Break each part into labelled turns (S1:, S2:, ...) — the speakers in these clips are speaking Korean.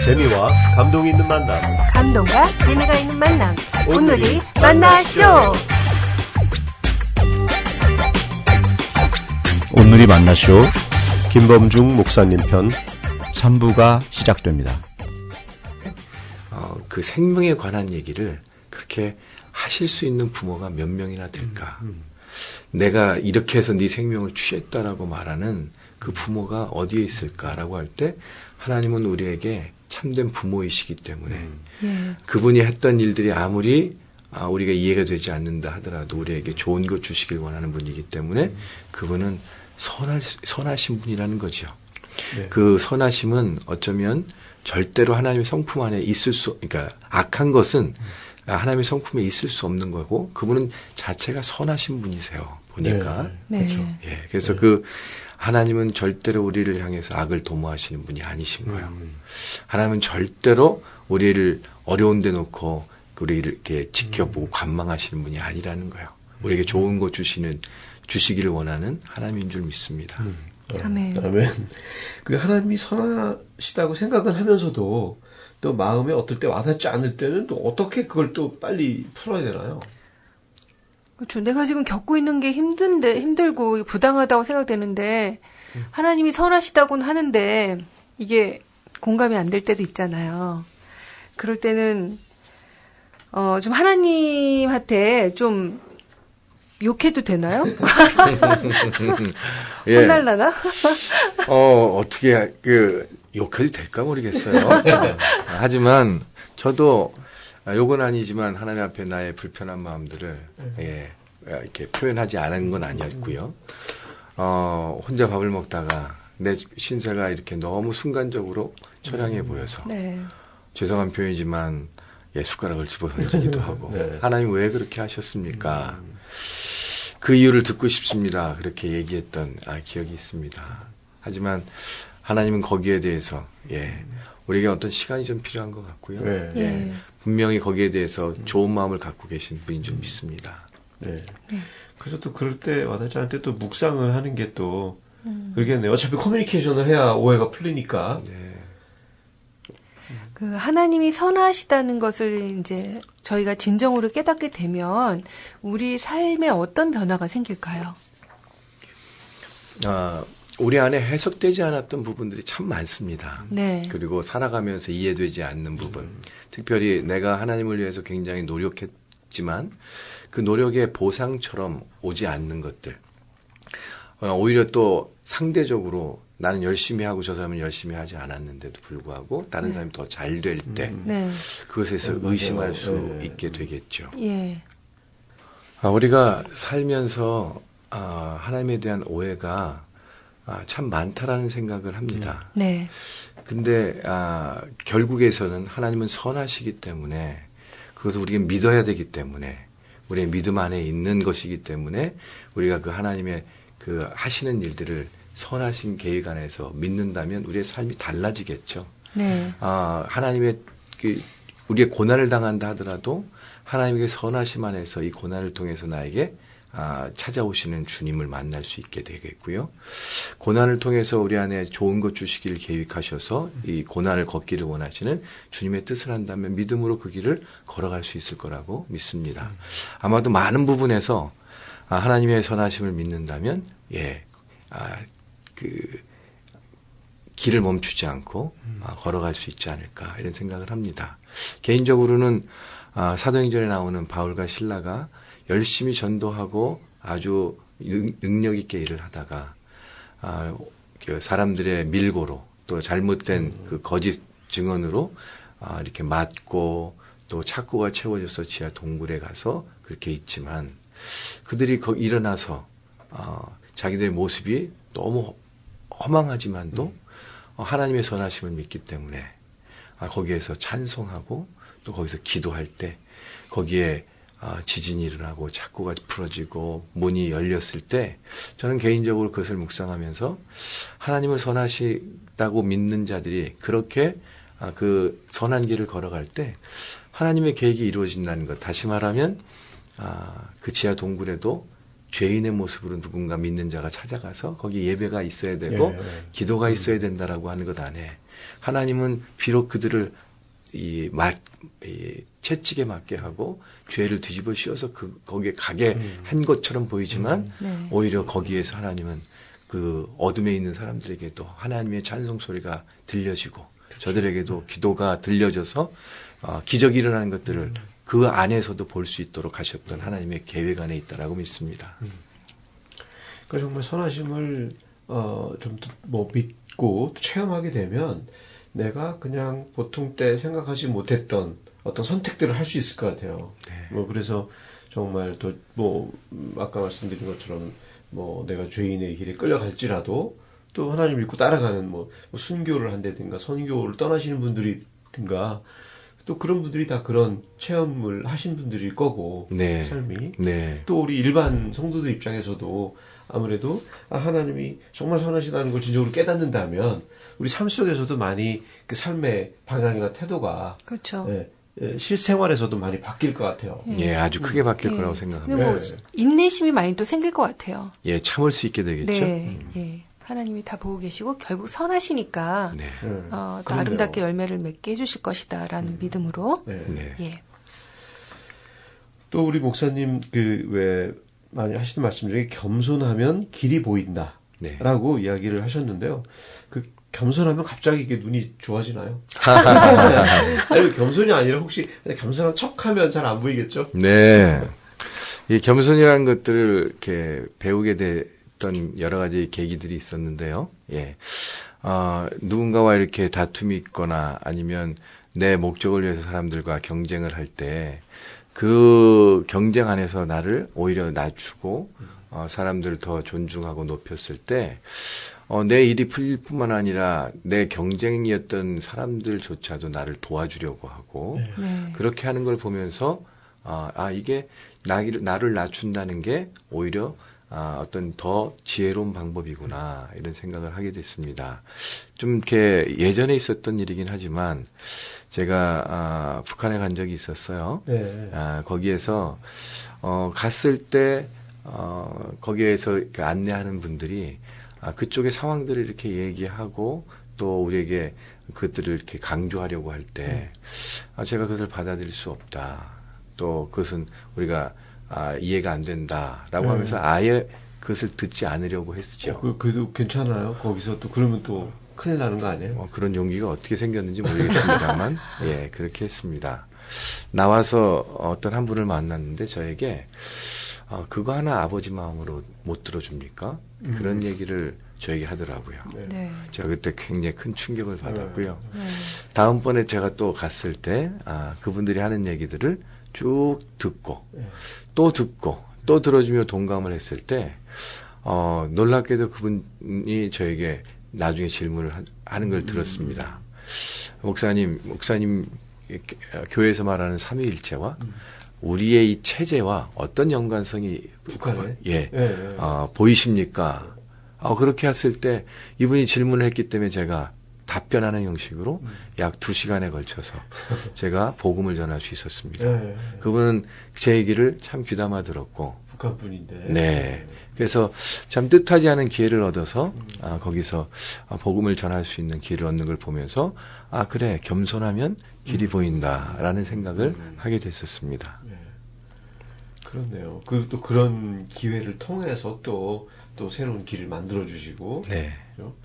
S1: 재미와 감동 있는 만남.
S2: 감동과 재미가 있는 만남. 오늘이 만나쇼.
S3: 오늘이 만나쇼.
S1: 김범중 목사님 편
S3: 3부가 시작됩니다.
S4: 그 생명에 관한 얘기를 그렇게 하실 수 있는 부모가 몇 명이나 될까? 내가 이렇게 해서 네 생명을 취했다라고 말하는 그 부모가 어디에 있을까라고 할 때 하나님은 우리에게 참된 부모이시기 때문에 그분이 했던 일들이 아무리 우리가 이해가 되지 않는다 하더라도 우리에게 좋은 것 주시길 원하는 분이기 때문에 그분은 선하신 분이라는 거죠.
S1: 네.
S4: 그 선하심은 어쩌면 절대로 하나님의 성품 안에 그러니까 악한 것은 하나님의 성품에 있을 수 없는 거고 그분은 자체가 선하신 분이세요. 보니까.
S2: 네.
S4: 그렇죠. 예. 그래서 그 하나님은 절대로 우리를 향해서 악을 도모하시는 분이 아니신 거예요. 하나님은 절대로 우리를 어려운 데 놓고 우리를 이렇게 지켜보고 관망하시는 분이 아니라는 거예요. 우리에게 좋은 거 주시기를 원하는 하나님인 줄 믿습니다.
S2: 아멘.
S5: 그 하나님이 선하시다고 생각은 하면서도 또 마음에 어떨 때 와닿지 않을 때는 또 어떻게 그걸 또 빨리 풀어야 되나요?
S2: 그렇죠. 내가 지금 겪고 있는 게 힘들고 부당하다고 생각되는데 하나님이 선하시다고는 하는데 이게 공감이 안 될 때도 있잖아요. 그럴 때는 좀 하나님한테 좀 욕해도 되나요?
S4: 예.
S2: 혼날라나?
S4: 어떻게 욕해도 될까 모르겠어요. 하지만 저도 욕은 아니지만 하나님 앞에 나의 불편한 마음들을 이렇게 표현하지 않은 건 아니었고요. 혼자 밥을 먹다가 내 신세가 이렇게 너무 순간적으로 처량해 보여서 죄송한 표현이지만 숟가락을 집어 던지기도 하고 하나님 왜 그렇게 하셨습니까? 그 이유를 듣고 싶습니다. 그렇게 얘기했던 기억이 있습니다. 하지만 하나님은 거기에 대해서 우리에게 어떤 시간이 좀 필요한 것 같고요. 분명히 거기에 대해서 좋은 마음을 갖고 계신 분인 줄 믿습니다.
S5: 그래서 또 그럴 때 와닿지 않을 때 또 묵상을 하는 게 또 그러겠네요. 어차피 커뮤니케이션을 해야 오해가 풀리니까.
S2: 그 하나님이 선하시다는 것을 이제 저희가 진정으로 깨닫게 되면 우리 삶에 어떤 변화가 생길까요?
S4: 우리 안에 해석되지 않았던 부분들이 참 많습니다. 그리고 살아가면서 이해되지 않는 부분. 특별히 내가 하나님을 위해서 굉장히 노력했지만 그 노력의 보상처럼 오지 않는 것들. 오히려 또 상대적으로 나는 열심히 하고 저 사람은 열심히 하지 않았는데도 불구하고 다른 사람이 더 잘 될 때 그것에서 의심할 수 있게 되겠죠. 우리가 살면서 하나님에 대한 오해가 참 많다라는 생각을 합니다. 근데 결국에서는 하나님은 선하시기 때문에 그것을 우리가 믿어야 되기 때문에 우리의 믿음 안에 있는 것이기 때문에 우리가 그 하나님의 그 하시는 일들을 선하신 계획 안에서 믿는다면 우리의 삶이 달라지겠죠. 하나님의 우리의 고난을 당한다 하더라도 하나님의 선하심 안에서 이 고난을 통해서 나에게 찾아오시는 주님을 만날 수 있게 되겠고요. 고난을 통해서 우리 안에 좋은 것 주시기를 계획하셔서 이 고난을 걷기를 원하시는 주님의 뜻을 한다면 믿음으로 그 길을 걸어갈 수 있을 거라고 믿습니다. 아마도 많은 부분에서 하나님의 선하심을 믿는다면 그 길을 멈추지 않고 걸어갈 수 있지 않을까 이런 생각을 합니다. 개인적으로는 사도행전에 나오는 바울과 실라가 열심히 전도하고 아주 능력 있게 일을 하다가 사람들의 밀고로 또 잘못된 그 거짓 증언으로 이렇게 맞고 또 착고가 채워져서 지하 동굴에 가서 그렇게 있지만 그들이 일어나서 자기들의 모습이 너무 허망하지만도 하나님의 선하심을 믿기 때문에 거기에서 찬송하고 또 거기서 기도할 때 거기에 지진이 일어나고 착고가 풀어지고 문이 열렸을 때 저는 개인적으로 그것을 묵상하면서 하나님을 선하시다고 믿는 자들이 그렇게 그 선한 길을 걸어갈 때 하나님의 계획이 이루어진다는 것. 다시 말하면 그 지하 동굴에도 죄인의 모습으로 누군가 믿는 자가 찾아가서 거기 예배가 있어야 되고 기도가 있어야 된다라고 하는 것 안에 하나님은 비록 그들을 이 채찍에 맞게 하고 죄를 뒤집어 씌워서 거기에 가게 한 것처럼 보이지만 오히려 거기에서 하나님은 그 어둠에 있는 사람들에게도 하나님의 찬송 소리가 들려지고 저들에게도 기도가 들려져서 기적이 일어나는 것들을 그 안에서도 볼 수 있도록 하셨던 하나님의 계획 안에 있다라고 믿습니다.
S5: 그러니까 정말 선하심을 좀 뭐 믿고 체험하게 되면 내가 그냥 보통 때 생각하지 못했던 어떤 선택들을 할 수 있을 것 같아요.
S4: 네.
S5: 뭐 그래서 정말 또 뭐 아까 말씀드린 것처럼 뭐 내가 죄인의 길에 끌려갈지라도 또 하나님 믿고 따라가는 뭐 순교를 한다든가 선교를 떠나시는 분들이든가 또 그런 분들이 다 그런 체험을 하신 분들일 거고
S4: 네.
S5: 삶이
S4: 네.
S5: 또 우리 일반 성도들 입장에서도 아무래도 하나님이 정말 선하시다는 걸 진정으로 깨닫는다면 우리 삶 속에서도 많이 그 삶의 방향이나 태도가
S2: 그렇죠.
S5: 실생활에서도 많이 바뀔 것 같아요.
S4: 예, 아주 크게 바뀔 거라고 생각합니다.
S2: 뭐 인내심이 많이 또 생길 것 같아요.
S4: 예, 참을 수 있게 되겠죠.
S2: 네, 예. 하나님이 다 보고 계시고 결국 선하시니까
S4: 네.
S2: 또 아름답게 열매를 맺게 해주실 것이다라는 믿음으로.
S4: 네.
S2: 예.
S5: 또 우리 목사님 그 왜 많이 하시는 말씀 중에 겸손하면 길이 보인다라고 이야기를 하셨는데요. 그 겸손하면 갑자기 이게 눈이 좋아지나요? 아니 겸손이 아니라 혹시 겸손한 척하면 잘 안 보이겠죠?
S4: 네. 이 겸손이라는 것들을 이렇게 배우게 됐던 여러 가지 계기들이 있었는데요. 예. 누군가와 이렇게 다툼이 있거나 아니면 내 목적을 위해서 사람들과 경쟁을 할 때 그 경쟁 안에서 나를 오히려 낮추고 사람들을 더 존중하고 높였을 때 내 일이 풀릴 뿐만 아니라 내 경쟁이었던 사람들조차도 나를 도와주려고 하고 그렇게 하는 걸 보면서 이게 나를 낮춘다는 게 오히려 어떤 더 지혜로운 방법이구나 이런 생각을 하게 됐습니다. 좀 이렇게 예전에 있었던 일이긴 하지만 제가 북한에 간 적이 있었어요.
S5: 네.
S4: 거기에서 갔을 때 거기에서 안내하는 분들이 그쪽의 상황들을 이렇게 얘기하고 또 우리에게 그것들을 이렇게 강조하려고 할 때 제가 그것을 받아들일 수 없다. 또 그것은 우리가 이해가 안 된다라고 하면서 아예 그것을 듣지 않으려고 했죠.
S5: 그래도 괜찮아요. 거기서 또 그러면 또 큰일 나는 거 아니에요?
S4: 그런 용기가 어떻게 생겼는지 모르겠습니다만 예, 그렇게 했습니다. 나와서 어떤 한 분을 만났는데 저에게 그거 하나 아버지 마음으로 못 들어줍니까? 그런 얘기를 저에게 하더라고요.
S2: 네.
S4: 제가 그때 굉장히 큰 충격을 받았고요. 다음번에 제가 또 갔을 때 그분들이 하는 얘기들을 쭉 듣고 또 듣고 또 들어주며 동감을 했을 때 놀랍게도 그분이 저에게 나중에 질문을 하는 걸 들었습니다. 목사님 교회에서 말하는 삼위일체와 우리의 이 체제와 어떤 연관성이 보이십니까? 그렇게 했을 때 이분이 질문을 했기 때문에 제가 답변하는 형식으로 약 2시간에 걸쳐서 제가 복음을 전할 수 있었습니다. 그분은 제 얘기를 참 귀담아 들었고
S5: 북한 분인데.
S4: 네. 그래서 참 뜻하지 않은 기회를 얻어서 거기서 복음을 전할 수 있는 기회를 얻는 걸 보면서 그래 겸손하면 길이 보인다라는 생각을 하게 됐었습니다.
S5: 네. 그렇네요. 또 그런 기회를 통해서 또 새로운 길을 만들어 주시고.
S4: 네.
S5: 그렇죠?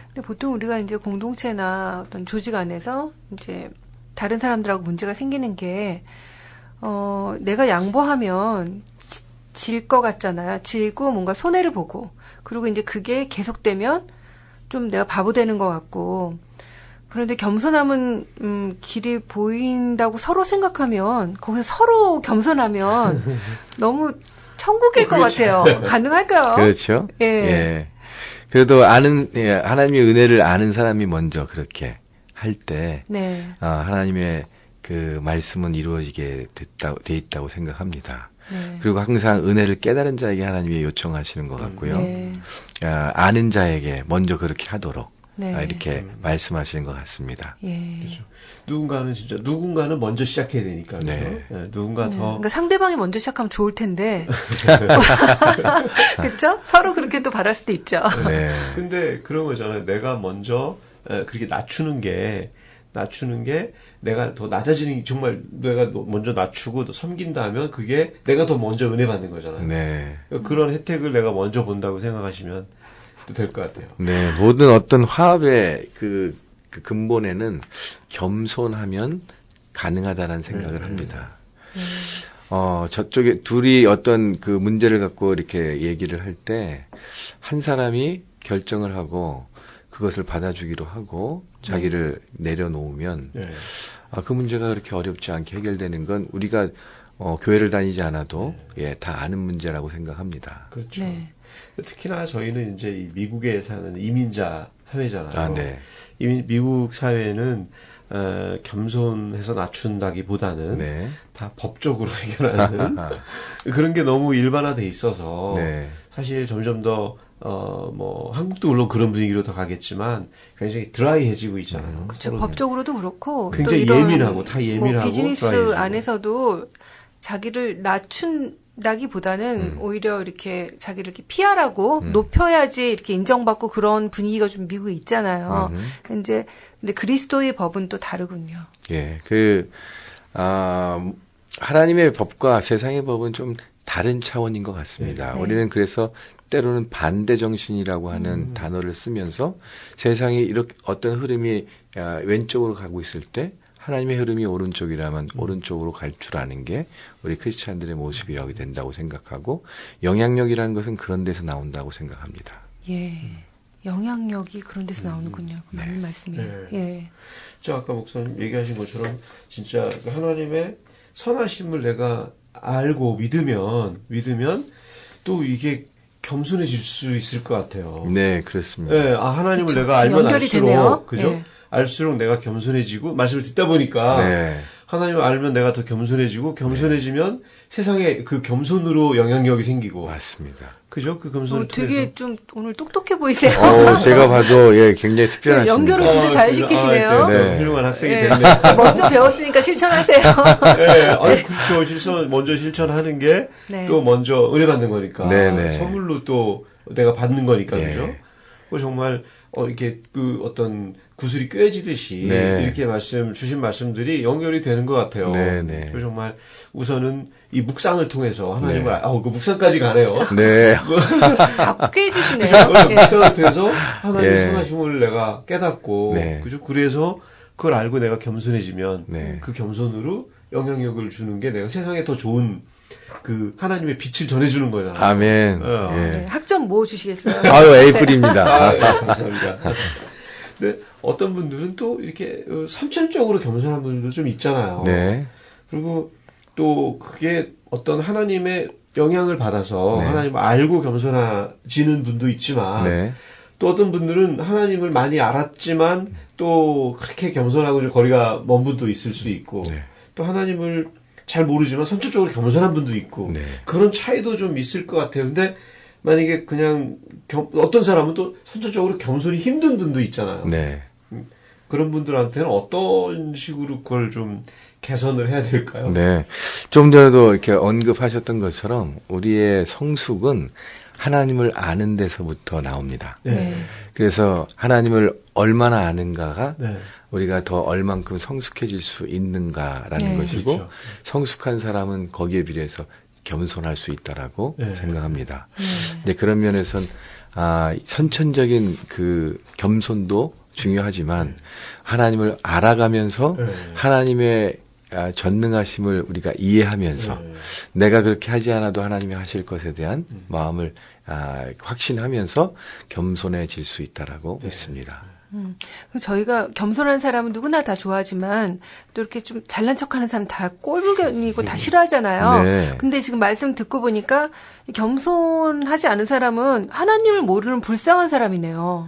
S2: 근데 보통 우리가 이제 공동체나 어떤 조직 안에서 이제 다른 사람들하고 문제가 생기는 게 내가 양보하면 질 것 같잖아요. 질고 뭔가 손해를 보고 그리고 이제 그게 계속되면 좀 내가 바보 되는 것 같고 그런데 겸손함은 길이 보인다고 서로 생각하면 거기서 서로 겸손하면 너무 천국일 것 같아요. 가능할까요?
S4: 그렇죠.
S2: 예.
S4: 예. 그래도 하나님의 은혜를 아는 사람이 먼저 그렇게 할 때
S2: 네.
S4: 하나님의 그 말씀은 이루어지게 돼 있다고 생각합니다.
S2: 네.
S4: 그리고 항상 은혜를 깨달은 자에게 하나님이 요청하시는 것 같고요.
S2: 네.
S4: 아는 자에게 먼저 그렇게 하도록
S2: 네.
S4: 이렇게 말씀하시는 것 같습니다.
S2: 예.
S5: 그렇죠. 누군가는 먼저 시작해야 되니까. 그렇죠?
S4: 네.
S5: 네, 누군가 더.
S2: 그러니까 상대방이 먼저 시작하면 좋을 텐데. 그렇죠? 서로 그렇게 또 바랄 수도 있죠.
S4: 네.
S5: 근데 그런 거잖아요. 내가 먼저 그렇게 낮추는 게 내가 더 낮아지는 정말 내가 먼저 낮추고 더 섬긴다면 그게 내가 더 먼저 은혜 받는 거잖아요.
S4: 네.
S5: 그런 혜택을 내가 먼저 본다고 생각하시면 또 될 것 같아요.
S4: 네. 모든 어떤 화합의 그 근본에는 겸손하면 가능하다는 생각을 합니다. 저쪽에 둘이 어떤 그 문제를 갖고 이렇게 얘기를 할 때 한 사람이 결정을 하고 그것을 받아주기로 하고 자기를 내려놓으면 그 문제가 그렇게 어렵지 않게 해결되는 건 우리가 교회를 다니지 않아도 다 아는 문제라고 생각합니다.
S5: 그렇죠.
S2: 네.
S5: 특히나 저희는 이제 이 미국에 사는 이민자 사회잖아요.
S4: 네.
S5: 미국 사회는 겸손해서 낮춘다기보다는
S4: 네.
S5: 다 법적으로 해결하는 그런 게 너무 일반화돼 있어서
S4: 네.
S5: 사실 점점 더 한국도 물론 그런 분위기로 더 가겠지만 굉장히 드라이해지고 있잖아요.
S2: 그렇죠. 법적으로도 그렇고
S5: 굉장히
S2: 또 이런
S5: 예민하고 다 예민하고
S2: 비즈니스
S5: 드라이해지고.
S2: 안에서도 자기를 낮춘다기보다는 오히려 이렇게 자기를 이렇게 피하라고 높여야지 이렇게 인정받고 그런 분위기가 좀 미국에 있잖아요. 근데 그리스도의 법은 또 다르군요.
S4: 예. 하나님의 법과 세상의 법은 좀 다른 차원인 것 같습니다.
S2: 네.
S4: 우리는 그래서 때로는 반대 정신이라고 하는 단어를 쓰면서 세상이 이렇게 어떤 흐름이 왼쪽으로 가고 있을 때 하나님의 흐름이 오른쪽이라면 오른쪽으로 갈 줄 아는 게 우리 크리스찬들의 모습이어야 된다고 생각하고 영향력이라는 것은 그런 데서 나온다고 생각합니다.
S2: 예. 영향력이 그런 데서 나오는군요. 맞는 말씀이에요.
S5: 네.
S2: 예.
S5: 저 아까 목사님 얘기하신 것처럼 진짜 하나님의 선하심을 내가 알고 믿으면 또 이게 겸손해질 수 있을 것 같아요.
S4: 네, 그렇습니다.
S5: 네, 하나님을
S2: 그쵸.
S5: 내가 알면
S2: 연결이
S5: 알수록,
S2: 되네요.
S5: 그죠?
S2: 네.
S5: 알수록 내가 겸손해지고, 말씀을 듣다 보니까,
S4: 네.
S5: 하나님을 알면 내가 더 겸손해지고, 겸손해지면 세상에 그 겸손으로 영향력이 생기고.
S4: 맞습니다.
S5: 그죠? 그 겸손을
S2: 되게 좀 오늘 똑똑해 보이세요.
S4: 제가 봐도 굉장히 특별하십니다.
S2: 연결을 진짜 잘 시키시네요.
S5: 네. 훌륭한 학생이
S2: 예.
S5: 됐네.
S2: 먼저 배웠으니까 실천하세요.
S5: 네, 그렇죠. 먼저 실천하는 게 또
S2: 네.
S5: 먼저 은혜 받는 거니까.
S4: 네네.
S5: 선물로 또 내가 받는 거니까,
S4: 예.
S5: 그죠? 그 정말, 이렇게 어떤 구슬이 꿰지듯이
S4: 네.
S5: 이렇게 주신 말씀들이 연결이 되는 것 같아요.
S4: 네네.
S5: 그래서 정말 우선은 이 묵상을 통해서 하나님을,
S4: 네.
S5: 그 묵상까지 가네요.
S4: 네.
S2: 꽤 해주시네요. 예.
S5: 묵상을 통해서 하나님의
S4: 예.
S5: 선하심을 내가 깨닫고,
S4: 네.
S5: 그죠? 그래서 그걸 알고 내가 겸손해지면
S4: 네.
S5: 그 겸손으로 영향력을 주는 게 내가 세상에 더 좋은 그 하나님의 빛을 전해주는 거잖아요.
S4: 아멘.
S5: 예.
S2: 네, 학점 뭐 주시겠어요?
S4: 아유, 에이프입니다.
S5: 예, 감사합니다. 근데 어떤 분들은 또 이렇게 선천적으로 겸손한 분들도 좀 있잖아요.
S4: 네.
S5: 그리고 또 그게 어떤 하나님의 영향을 받아서
S4: 네.
S5: 하나님을 알고 겸손해지는 분도 있지만
S4: 네.
S5: 또 어떤 분들은 하나님을 많이 알았지만 또 그렇게 겸손하고 좀 거리가 먼 분도 있을 수 있고
S4: 네.
S5: 또 하나님을 잘 모르지만 선천적으로 겸손한 분도 있고
S4: 네.
S5: 그런 차이도 좀 있을 것 같아요. 근데 만약에 그냥 어떤 사람은 또 선천적으로 겸손이 힘든 분도 있잖아요.
S4: 네.
S5: 그런 분들한테는 어떤 식으로 그걸 좀 개선을 해야 될까요?
S4: 네. 좀 전에도 이렇게 언급하셨던 것처럼 우리의 성숙은 하나님을 아는 데서부터 나옵니다.
S5: 네.
S4: 그래서 하나님을 얼마나 아는가가
S5: 네.
S4: 우리가 더 얼만큼 성숙해질 수 있는가라는
S2: 네.
S4: 것이고
S5: 그렇죠.
S4: 성숙한 사람은 거기에 비례해서 겸손할 수 있다라고
S5: 네.
S4: 생각합니다. 근데 그런 면에선 선천적인 그 겸손도 중요하지만 하나님을 알아가면서
S5: 네.
S4: 하나님의 전능하심을 우리가 이해하면서 내가 그렇게 하지 않아도 하나님이 하실 것에 대한 마음을 확신하면서 겸손해질 수 있다라고 믿습니다.
S2: 저희가 겸손한 사람은 누구나 다 좋아하지만 또 이렇게 좀 잘난 척하는 사람 다 꼴불견이고 다 싫어하잖아요.
S4: 네.
S2: 근데 지금 말씀 듣고 보니까 겸손하지 않은 사람은 하나님을 모르는 불쌍한 사람이네요.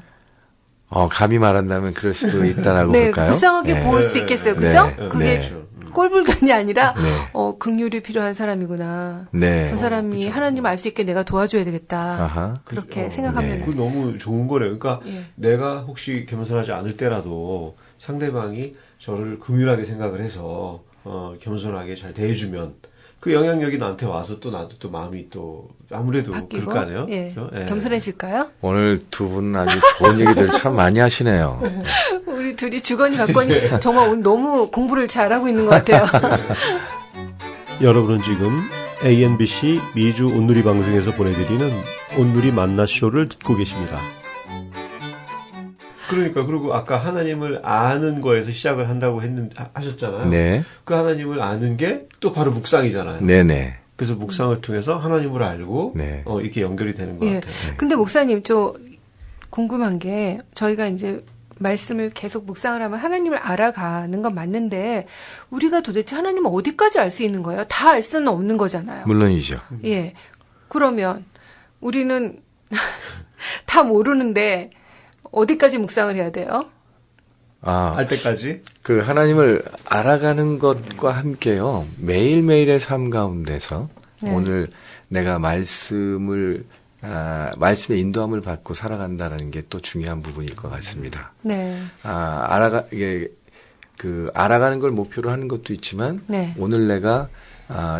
S4: 감히 말한다면 그럴 수도 있다라고
S2: 네,
S4: 볼까요?
S2: 불쌍하게
S4: 네.
S2: 볼 수 있겠어요. 그죠?
S4: 네.
S2: 그게
S4: 네.
S2: 꼴불견이 아니라
S4: 네.
S2: 긍휼이 필요한 사람이구나.
S4: 네.
S2: 저 사람이
S5: 그쵸.
S2: 하나님 알 수 있게 내가 도와줘야 되겠다.
S4: 아하.
S2: 그렇게 생각하면
S4: 네.
S5: 그 너무 좋은 거래요. 그러니까
S2: 예.
S5: 내가 혹시 겸손하지 않을 때라도 상대방이 저를 긍휼하게 생각을 해서 겸손하게 잘 대해주면 그 영향력이 나한테 와서 또 나도 또 마음이 또 아무래도
S2: 바뀌고,
S5: 그럴 거 아니에요?
S2: 예.
S5: 그렇죠? 예.
S2: 겸손해질까요?
S4: 오늘 두 분 아주 좋은 얘기들 참 많이 하시네요.
S2: 우리 둘이 주거니 받거니 정말 오늘 너무 공부를 잘하고 있는 것 같아요.
S1: 여러분은 지금 ANBC 미주 온누리 방송에서 보내드리는 온누리 만나쇼를 듣고 계십니다.
S5: 그러니까 그리고 아까 하나님을 아는 거에서 시작을 한다고 하셨잖아요.
S4: 네.
S5: 그 하나님을 아는 게 또 바로 묵상이잖아요.
S4: 네네.
S5: 그래서 묵상을 통해서 하나님을 알고
S4: 네.
S5: 이렇게 연결이 되는 것
S2: 예.
S5: 같아요.
S2: 근데 목사님 좀 궁금한 게 저희가 이제 말씀을 계속 묵상을 하면 하나님을 알아가는 건 맞는데 우리가 도대체 하나님을 어디까지 알 수 있는 거예요? 다 알 수는 없는 거잖아요.
S4: 물론이죠.
S2: 예. 그러면 우리는 다 모르는데 어디까지 묵상을 해야 돼요?
S5: 알 때까지?
S4: 그 하나님을 알아가는 것과 함께요. 매일매일의 삶 가운데서
S2: 네.
S4: 오늘 내가 말씀의 인도함을 받고 살아간다는 게 또 중요한 부분일 것 같습니다.
S2: 네.
S4: 알아가는 걸 목표로 하는 것도 있지만
S2: 네.
S4: 오늘 내가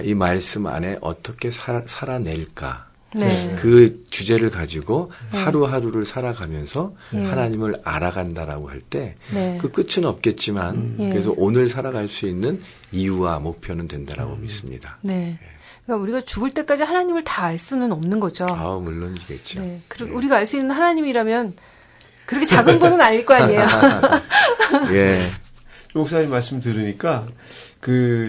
S4: 이 말씀 안에 어떻게 살아낼까.
S2: 네.
S4: 그 주제를 가지고 하루하루를 살아가면서
S2: 네.
S4: 하나님을 알아간다라고 할 때
S2: 네.
S4: 그 끝은 없겠지만
S2: 예.
S4: 그래서 오늘 살아갈 수 있는 이유와 목표는 된다라고 믿습니다.
S2: 네. 그러니까 우리가 죽을 때까지 하나님을 다 알 수는 없는 거죠.
S4: 물론이겠죠.
S2: 네. 그리고 우리가 알 수 있는 하나님이라면 그렇게 작은 거는 아닐 거 아니에요.
S4: 예.
S5: 목사님 말씀 들으니까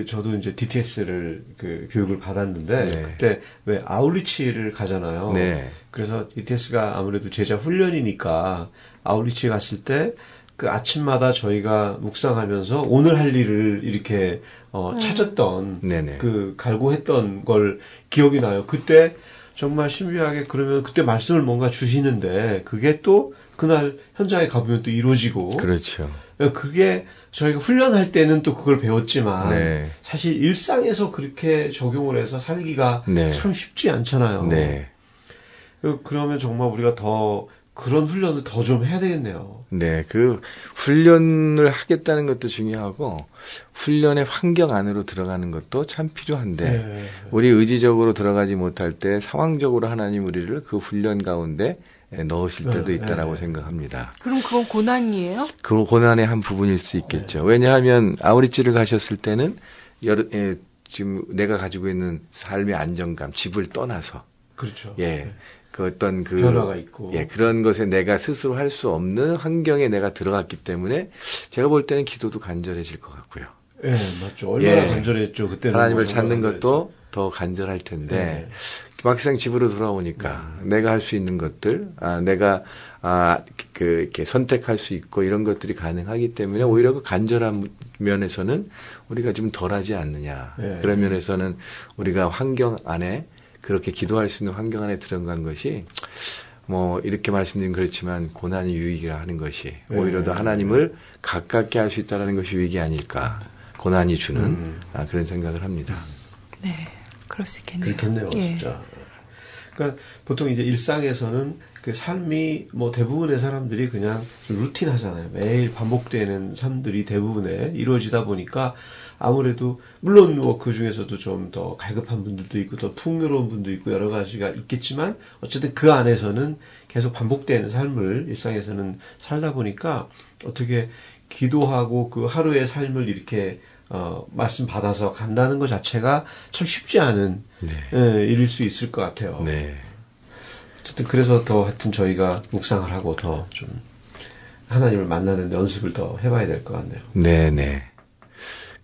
S5: 저도 이제 DTS를 교육을 받았는데
S4: 네.
S5: 그때 왜 아울리치를 가잖아요.
S4: 네.
S5: 그래서 DTS가 아무래도 제자 훈련이니까 아울리치 갔을 때 그 아침마다 저희가 묵상하면서 오늘 할 일을 이렇게 찾았던
S4: 네네.
S5: 갈고했던 걸 기억이 나요. 그때 정말 신비하게 그러면 그때 말씀을 뭔가 주시는데 그게 또 그날 현장에 가보면 또 이루어지고
S4: 그렇죠.
S5: 그게 저희가 훈련할 때는 또 그걸 배웠지만
S4: 네.
S5: 사실 일상에서 그렇게 적용을 해서 살기가
S4: 네.
S5: 참 쉽지 않잖아요.
S4: 네.
S5: 그러면 정말 우리가 더 그런 훈련을 더 좀 해야 되겠네요.
S4: 네. 그 훈련을 하겠다는 것도 중요하고 훈련의 환경 안으로 들어가는 것도 참 필요한데
S5: 네.
S4: 우리 의지적으로 들어가지 못할 때 상황적으로 하나님 우리를 그 훈련 가운데 넣으실 때도 있다라고 생각합니다.
S2: 그럼 그건 고난이에요?
S4: 그 고난의 한 부분일 수 있겠죠. 왜냐하면 아우리치를 가셨을 때는 지금 내가 가지고 있는 삶의 안정감, 집을 떠나서
S5: 그렇죠.
S4: 예. 그 어떤
S5: 변화가 있고.
S4: 예, 그런 것에 내가 스스로 할 수 없는 환경에 내가 들어갔기 때문에 제가 볼 때는 기도도 간절해질 것 같고요.
S5: 예, 맞죠. 얼마나 간절했죠. 그때는.
S4: 하나님을 찾는 것도 더 간절할 텐데 막상 집으로 돌아오니까 내가 할 수 있는 것들, 내가 이렇게 선택할 수 있고 이런 것들이 가능하기 때문에 오히려 그 간절한 면에서는 우리가 좀 덜하지 않느냐. 그런 면에서는 우리가 환경 안에 그렇게 기도할 수 있는 환경 안에 들어간 것이 이렇게 말씀드리면 그렇지만 고난이 유익이라 하는 것이 오히려 더 하나님을 가깝게 할 수 있다는 것이 유익이 아닐까. 고난이 주는 그런 생각을 합니다.
S2: 네. 그럴 수 있겠네요.
S5: 그렇겠네요,
S2: 예.
S5: 진짜. 그러니까 보통 이제 일상에서는 그 삶이 대부분의 사람들이 그냥 좀 루틴 하잖아요. 매일 반복되는 삶들이 대부분에 이루어지다 보니까 아무래도 물론 그 중에서도 좀 더 갈급한 분들도 있고 더 풍요로운 분도 있고 여러 가지가 있겠지만 어쨌든 그 안에서는 계속 반복되는 삶을 일상에서는 살다 보니까 어떻게 기도하고 그 하루의 삶을 이렇게 말씀 받아서 간다는 것 자체가 참 쉽지 않은 일일 수 있을 것 같아요.
S4: 네.
S5: 어쨌든 그래서 더 하여튼 저희가 묵상을 하고 더 좀 하나님을 만나는 연습을 더 해봐야 될 것 같네요.
S4: 네네.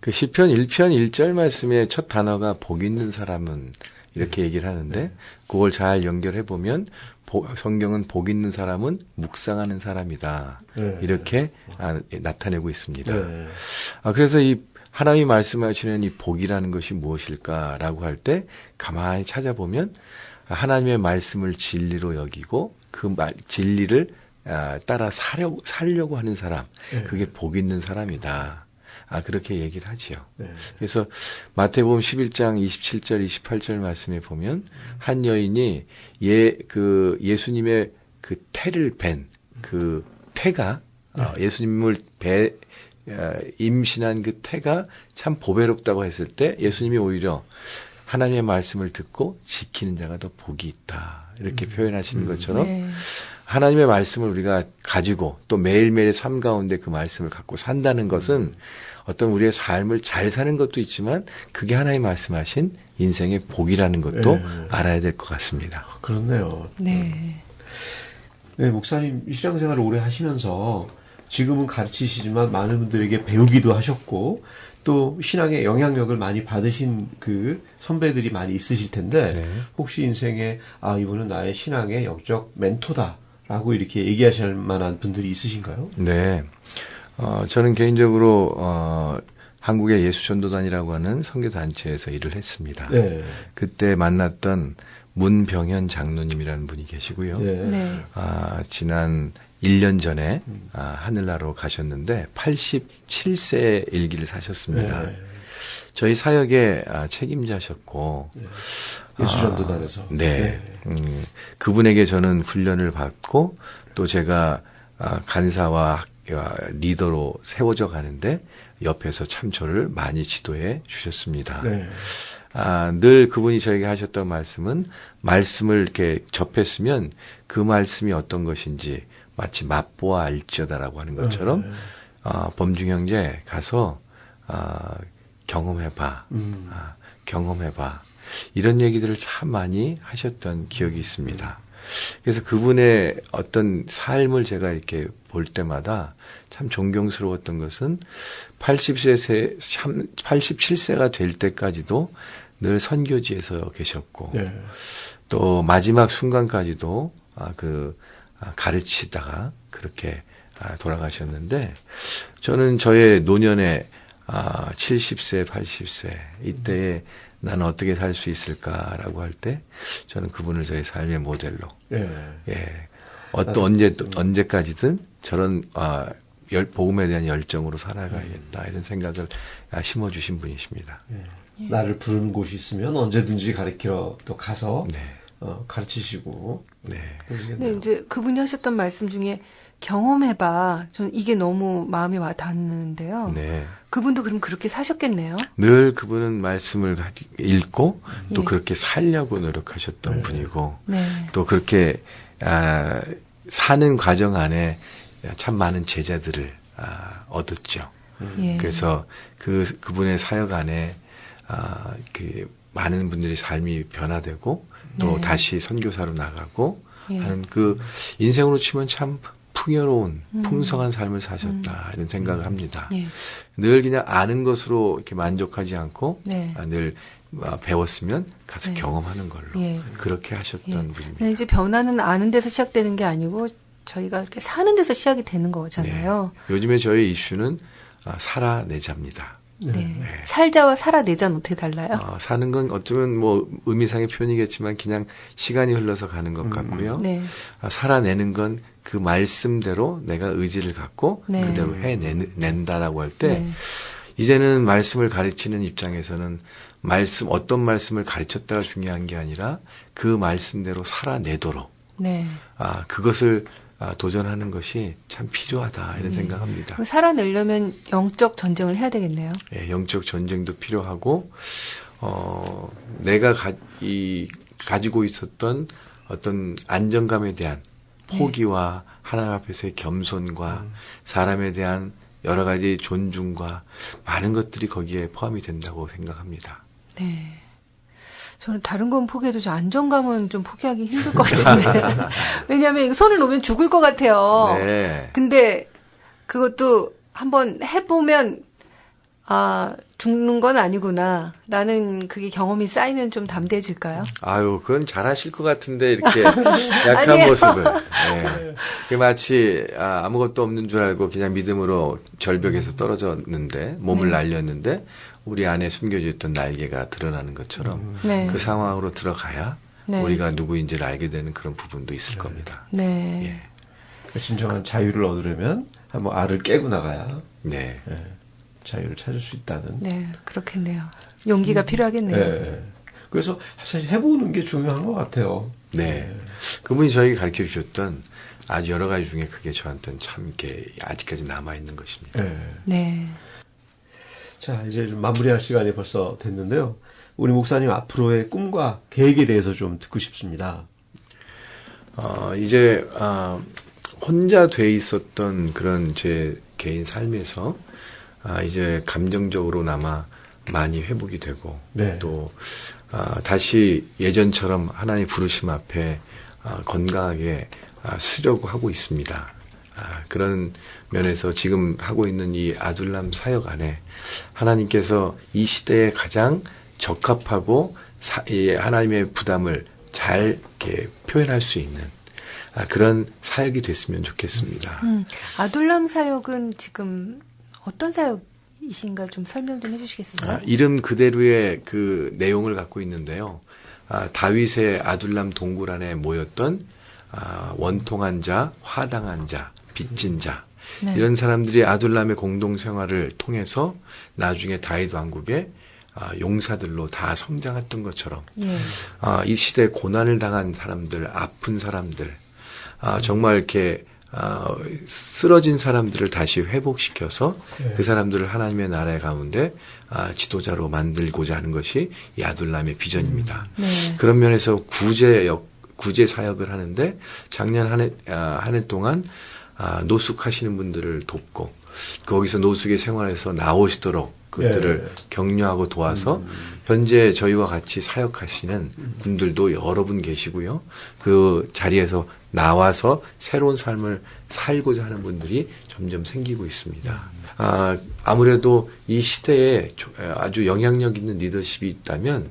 S4: 그 시편 1편 1절 말씀의 첫 단어가 복 있는 사람은 이렇게 얘기를 하는데 그걸 잘 연결해 보면 성경은 복 있는 사람은 묵상하는 사람이다. 이렇게 나타내고 있습니다. 그래서 이 하나님이 말씀하시는 이 복이라는 것이 무엇일까라고 할 때 가만히 찾아보면 하나님의 말씀을 진리로 여기고 그 진리를 따라 살려고 하는 사람, 그게 복 있는 사람이다. 그렇게 얘기를 하지요.
S5: 네.
S4: 그래서 마태복음 11장 27절, 28절 말씀에 보면 한 여인이 예수님의 그 태를 뵌 그 태가 예수님을 임신한 그 태가 참 보배롭다고 했을 때 예수님이 오히려 하나님의 말씀을 듣고 지키는 자가 더 복이 있다. 이렇게 표현하시는 것처럼
S2: 네.
S4: 하나님의 말씀을 우리가 가지고 또 매일매일의 삶 가운데 그 말씀을 갖고 산다는 것은 어떤 우리의 삶을 잘 사는 것도 있지만 그게 하나님 말씀하신 인생의 복이라는 것도 알아야 될 것 같습니다.
S5: 그렇네요.
S2: 네.
S5: 네, 목사님 신앙생활을 오래 하시면서 지금은 가르치시지만 많은 분들에게 배우기도 하셨고 또 신앙의 영향력을 많이 받으신 그 선배들이 많이 있으실 텐데 혹시 인생에 이분은 나의 신앙의 영적 멘토다라고 이렇게 얘기하실 만한 분들이 있으신가요?
S4: 네. 저는 개인적으로 한국의 예수전도단이라고 하는 선교단체에서 일을 했습니다.
S5: 네.
S4: 그때 만났던 문병현 장로님이라는 분이 계시고요.
S2: 네.
S4: 지난 1년 전에 하늘나라로 가셨는데 87세의 일기를 사셨습니다.
S5: 네.
S4: 저희 사역의 책임자셨고
S5: 예수전도단에서.
S4: 네. 그분에게 저는 훈련을 받고 또 제가 간사와 리더로 세워져 가는데 옆에서 참 저를 많이 지도해 주셨습니다.
S5: 네.
S4: 늘 그분이 저에게 하셨던 말씀은 말씀을 이렇게 접했으면 그 말씀이 어떤 것인지 마치 맛보아 알지어다라고 하는 것처럼 범중 형제 가서 경험해봐. 경험해봐. 이런 얘기들을 참 많이 하셨던 기억이 있습니다. 그래서 그분의 어떤 삶을 제가 이렇게 볼 때마다 참 존경스러웠던 것은 87세가 될 때까지도 늘 선교지에서 계셨고 또 마지막 순간까지도 가르치다가 그렇게 돌아가셨는데 저는 저의 노년에 70세, 80세 이때에 나는 어떻게 살 수 있을까라고 할 때 저는 그분을 저의 삶의 모델로 언제까지든 저런 복음에 대한 열정으로 살아가야겠다 이런 생각을 심어주신 분이십니다.
S5: 나를 부르는 곳이 있으면 언제든지 가르치러 또 가서 가르치시고.
S2: 근데 이제 그분이 하셨던 말씀 중에 경험해봐. 저는 이게 너무 마음에 와 닿는데요.
S4: 네.
S2: 그분도 그럼 그렇게 사셨겠네요.
S4: 늘 그분은 말씀을 읽고 또 그렇게 살려고 노력하셨던 분이고 또 그렇게 사는 과정 안에 참 많은 제자들을 얻었죠. 그래서 그분의 사역 안에 많은 분들이 삶이 변화되고 또 다시 선교사로 나가고 하는 그 인생으로 치면 참 풍요로운 풍성한 삶을 사셨다 이런 생각을 합니다. 늘 그냥 아는 것으로 이렇게 만족하지 않고 늘 배웠으면 가서 경험하는 걸로 그렇게 하셨던 분입니다.
S2: 이제 변화는 아는 데서 시작되는 게 아니고 저희가 이렇게 사는 데서 시작이 되는 거잖아요.
S4: 요즘에 저희 이슈는 살아내자입니다.
S2: 살자와 살아내자는 어떻게 달라요?
S4: 사는 건 어쩌면 뭐 의미상의 표현이겠지만 그냥 시간이 흘러서 가는 것 같고요. 살아내는 건 그 말씀대로 내가 의지를 갖고 그대로 해낸다라고 할 때 이제는 말씀을 가르치는 입장에서는 어떤 말씀을 가르쳤다가 중요한 게 아니라 그 말씀대로 살아내도록 그것을 도전하는 것이 참 필요하다 이런 생각합니다.
S2: 살아내려면 영적 전쟁을 해야 되겠네요.
S4: 영적 전쟁도 필요하고 내가 가지고 있었던 어떤 안정감에 대한 포기와 하나님 앞에서의 겸손과 사람에 대한 여러 가지 존중과 많은 것들이 거기에 포함이 된다고 생각합니다.
S2: 네. 저는 다른 건 포기해도 저 안정감은 좀 포기하기 힘들 것 같은데. 왜냐하면 손을 놓으면 죽을 것 같아요. 근데 그것도 한번 해보면 죽는 건 아니구나라는 그게 경험이 쌓이면 좀 담대해질까요?
S4: 그건 잘하실 것 같은데 이렇게 약한 모습을. 마치 아무것도 없는 줄 알고 그냥 믿음으로 절벽에서 떨어졌는데 몸을 날렸는데 우리 안에 숨겨져 있던 날개가 드러나는 것처럼 그 상황으로 들어가야 우리가 누구인지를 알게 되는 그런 부분도 있을 겁니다.
S5: 진정한 자유를 얻으려면 한번 알을 깨고 나가야. 자유를 찾을 수 있다는.
S2: 네, 그렇겠네요. 용기가 필요하겠네요.
S5: 네. 그래서 사실 해보는 게 중요한 것 같아요.
S4: 네. 그분이 저에게 가르쳐 주셨던 아주 여러 가지 중에 그게 저한테는 참 이렇게 아직까지 남아있는 것입니다.
S5: 네.
S2: 네.
S5: 자, 이제 좀 마무리할 시간이 벌써 됐는데요. 우리 목사님 앞으로의 꿈과 계획에 대해서 좀 듣고 싶습니다.
S4: 이제, 혼자 돼 있었던 그런 제 개인 삶에서, 이제 감정적으로나마 많이 회복이 되고,
S5: 네.
S4: 또, 다시 예전처럼 하나님 부르심 앞에 건강하게 쓰려고 하고 있습니다. 그런 면에서 지금 하고 있는 이 아둘람 사역 안에 하나님께서 이 시대에 가장 적합하고 이 하나님의 부담을 잘 이렇게 표현할 수 있는 그런 사역이 됐으면 좋겠습니다.
S2: 아둘람 사역은 지금 어떤 사역이신가 좀 설명 좀 해주시겠어요?
S4: 이름 그대로의 그 내용을 갖고 있는데요. 다윗의 아둘람 동굴 안에 모였던 원통한 자, 화당한 자, 빚진 자
S2: 네.
S4: 이런 사람들이 아둘람의 공동생활을 통해서 나중에 다윗 왕국의 용사들로 다 성장했던 것처럼
S2: 예.
S4: 이 시대에 고난을 당한 사람들, 아픈 사람들, 정말 이렇게 쓰러진 사람들을 다시 회복시켜서
S5: 네.
S4: 그 사람들을 하나님의 나라의 가운데 지도자로 만들고자 하는 것이 이 아둘람의 비전입니다.
S2: 네.
S4: 그런 면에서 구제 사역을 하는데 작년 한 해 동안 노숙하시는 분들을 돕고 거기서 노숙의 생활에서 나오시도록 그들을
S5: 네.
S4: 격려하고 도와서 현재 저희와 같이 사역하시는 분들도 여러 분 계시고요. 그 자리에서 나와서 새로운 삶을 살고자 하는 분들이 점점 생기고 있습니다. 아무래도 이 시대에 아주 영향력 있는 리더십이 있다면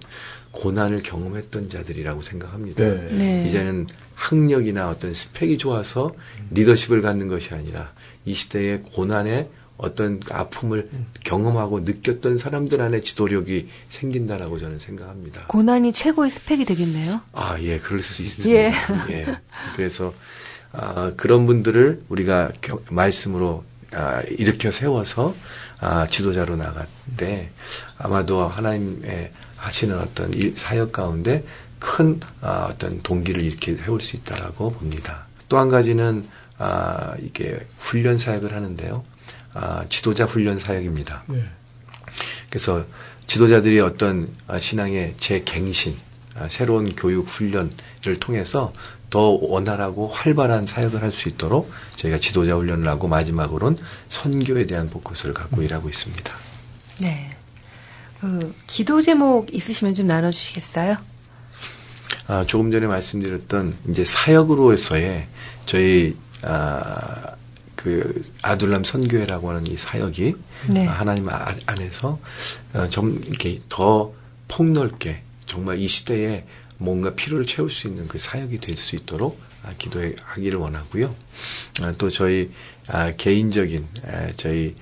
S4: 고난을 경험했던 자들이라고 생각합니다.
S5: 네.
S2: 네.
S4: 이제는 학력이나 어떤 스펙이 좋아서 리더십을 갖는 것이 아니라 이 시대의 고난의 어떤 아픔을 경험하고 느꼈던 사람들 안에 지도력이 생긴다라고 저는 생각합니다.
S2: 고난이 최고의 스펙이 되겠네요.
S4: 예, 그럴 수 있습니다.
S2: 예.
S4: 예. 그래서, 그런 분들을 우리가 말씀으로, 일으켜 세워서, 지도자로 나갈 때, 아마도 하나님의 하시는 어떤 사역 가운데 큰, 어떤 동기를 이렇게 세울 수 있다라고 봅니다. 또 한 가지는, 이게 훈련 사역을 하는데요. 지도자 훈련 사역입니다.
S5: 네.
S4: 그래서 지도자들이 어떤 신앙의 재갱신, 새로운 교육 훈련을 통해서 더 원활하고 활발한 사역을 할 수 있도록 저희가 지도자 훈련을 하고 마지막으로는 선교에 대한 포커스를 갖고 일하고 있습니다.
S2: 네. 기도 제목 있으시면 좀 나눠주시겠어요?
S4: 조금 전에 말씀드렸던 이제 사역으로서의 저희 그 아둘람 선교회라고 하는 이 사역이
S2: 네.
S4: 하나님 안에서 좀 이렇게 더 폭넓게 정말 이 시대에 뭔가 필요를 채울 수 있는 그 사역이 될 수 있도록 기도하기를 원하고요. 또 저희 개인적인 저희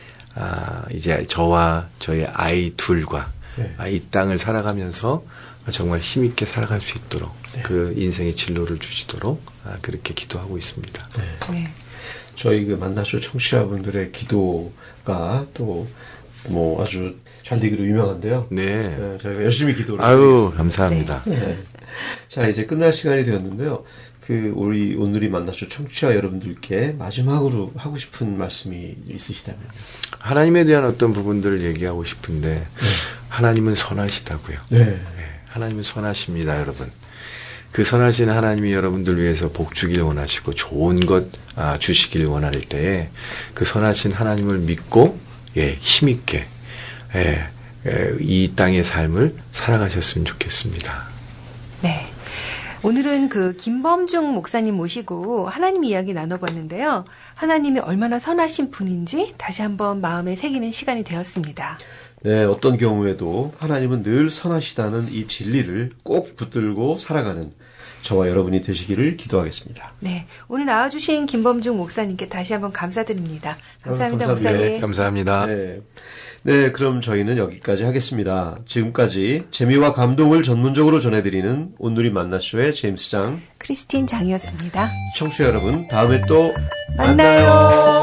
S4: 이제 저와 저희 아이 둘과
S5: 네.
S4: 이 땅을 살아가면서 정말 힘있게 살아갈 수 있도록
S5: 네.
S4: 그 인생의 진로를 주시도록 그렇게 기도하고 있습니다.
S5: 네.
S2: 네.
S5: 저희 그 만나쇼 청취자분들의 기도가 또 뭐 아주 잘 되기로 유명한데요.
S4: 네.
S5: 네, 저희가 열심히 기도를
S4: 아유,
S5: 드리겠습니다.
S4: 감사합니다.
S5: 네. 자, 이제 끝날 시간이 되었는데요. 우리 오늘이 만나쇼 청취자 여러분들께 마지막으로 하고 싶은 말씀이 있으시다면요.
S4: 하나님에 대한 어떤 부분들을 얘기하고 싶은데 하나님은 선하시다고요.
S5: 네.
S4: 네, 하나님은 선하십니다, 여러분. 그 선하신 하나님이 여러분들 위해서 복 주길 원하시고 좋은 것 주시길 원할 때에 그 선하신 하나님을 믿고 힘있게 이 땅의 삶을 살아가셨으면 좋겠습니다.
S2: 네. 오늘은 그 김범중 목사님 모시고 하나님 이야기 나눠봤는데요. 하나님이 얼마나 선하신 분인지 다시 한번 마음에 새기는 시간이 되었습니다.
S5: 네, 어떤 경우에도 하나님은 늘 선하시다는 이 진리를 꼭 붙들고 살아가는 저와 여러분이 되시기를 기도하겠습니다.
S2: 네. 오늘 나와주신 김범중 목사님께 다시 한번 감사드립니다. 감사합니다,
S5: 감사합니다.
S2: 목사님.
S4: 감사합니다.
S5: 네, 그럼 저희는 여기까지 하겠습니다. 지금까지 재미와 감동을 전문적으로 전해드리는 온누리 만나쇼의 제임스 장,
S2: 크리스틴 장이었습니다.
S5: 청취자 여러분, 다음에 또
S2: 만나요.